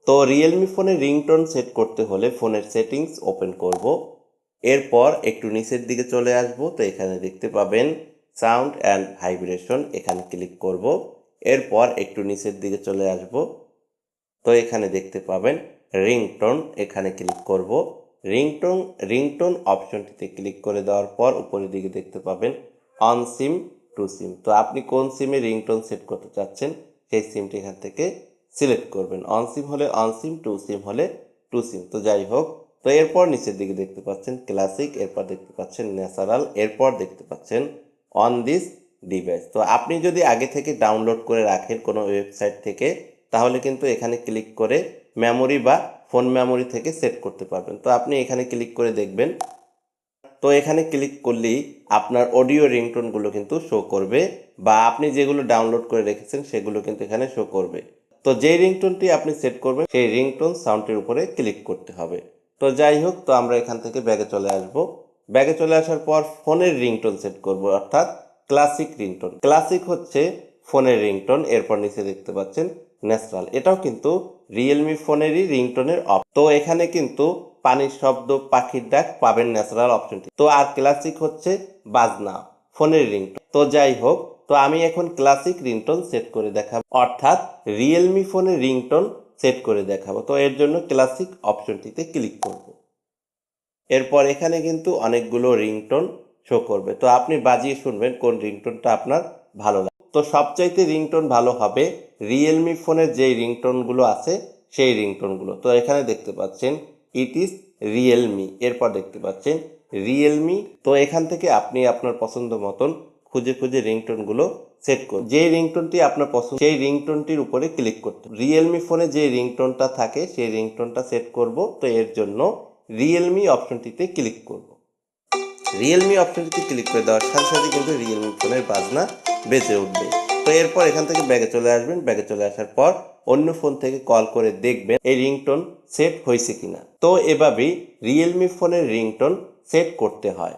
তো রিয়েলমি ফোনে ringtone set করতে হলে ফোনের সেটিংস ওপেন করব। এরপর একটু নিচের দিকে চলে আসব। তো এখানে দেখতে পাবেন সাউন্ড অ্যান্ড ভাইব্রেশন, এখানে ক্লিক করব। এরপর একটু নিচের দিকে চলে আসব। তো এখানে দেখতে পাবেন রিংটোন, এখানে ক্লিক করব। রিংটোন অপশনটিতে ক্লিক করে দেওয়ার পর উপরের দিকে দেখতে পাবেন অন সিম টু সিম। তো আপনি কোন সিমে রিংটোন সেট করতে চাচ্ছেন সেই সিমটি এখান থেকে সিলেক্ট করবেন। অন সিম হলে অন সিম, টু সিম হলে টু সিম। তো যাই হোক, তো এরপর নিচের দিকে দেখতে পাচ্ছেন ক্লাসিক, এরপর দেখতে পাচ্ছেন ন্যাচারাল, এরপর দেখতে পাচ্ছেন অন দিস ডিভাইস। তো আপনি যদি আগে থেকে ডাউনলোড করে রাখেন কোনো ওয়েবসাইট থেকে, তাহলে কিন্তু এখানে ক্লিক করে মেমোরি বা ফোন মেমোরি থেকে সেট করতে পারবেন। তো আপনি এখানে ক্লিক করে দেখবেন। তো এখানে ক্লিক করলেই আপনার অডিও রিংটোনগুলো কিন্তু শো করবে, বা আপনি যেগুলো ডাউনলোড করে রেখেছেন সেগুলো কিন্তু এখানে শো করবে। তো যেই রিংটোনটি আপনি সেট করবেন সেই রিংটোন সাউন্ডটির উপরে ক্লিক করতে হবে। তো যাই হোক, তো আমরা এখান থেকে ব্যাগে চলে আসব। ব্যাগে চলে আসার পর ফোনের রিংটোন সেট করব, অর্থাৎ ক্লাসিক রিংটোন। ক্লাসিক হচ্ছে ফোনের রিংটোন। এরপর নিচে দেখতে পাচ্ছেন ন্যাচারাল, এটাও কিন্তু রিয়েলমি ফোনেরই রিংটোনের তো এখানে কিন্তু পানির শব্দ, পাখির ডাক পাবেন ন্যাচারাল অপশনটি। তো আর ক্লাসিক হচ্ছে বাজনা, ফোনের রিংটোন। তো যাই হোক, তো আমি এখন ক্লাসিক রিংটোন সেট করে দেখাবো, অর্থাৎ রিয়েলমি ফোনের রিংটোন সেট করে দেখাবো। তো এর জন্য ক্লাসিক অপশনটিতে ক্লিক করব। এরপর এখানে কিন্তু অনেকগুলো রিংটোন শো করবে। তো আপনি বাজিয়ে শুনবেন কোন রিংটোনটা আপনার ভালো লাগে। তো সবচাইতে রিংটোন ভালো হবে রিয়েলমি ফোনের যেই রিংটোনগুলো আছে সেই রিংটোনগুলো। তো এখানে দেখতে পাচ্ছেন ইট ইজ রিয়েলমি, এরপর দেখতে পাচ্ছেন রিয়েলমি। তো এখান থেকে আপনি আপনার পছন্দ মতন খুঁজে খুঁজে রিংটোনগুলো সেট করুন। যে রিংটোনটি আপনার পছন্দ সেই রিংটোনটির উপরে ক্লিক করতে, রিয়েলমি ফোনে যে রিংটোনটা থাকে সেই রিংটোনটা সেট করব। তো এর জন্য রিয়েলমি অপশনটিতে ক্লিক করব। রিয়েলমি অপশনটিতে ক্লিক করে দেওয়ার সাথে সাথে কিন্তু রিয়েলমি ফোনের বাজনা বেজে উঠবে। তো এরপর এখান থেকে ব্যাগে চলে আসবেন। ব্যাগে চলে আসার পর অন্য ফোন থেকে কল করে দেখবেন এই রিংটোন সেট হয়েছে কিনা। তো এভাবেই রিয়েলমি ফোনের রিংটোন সেট করতে হয়।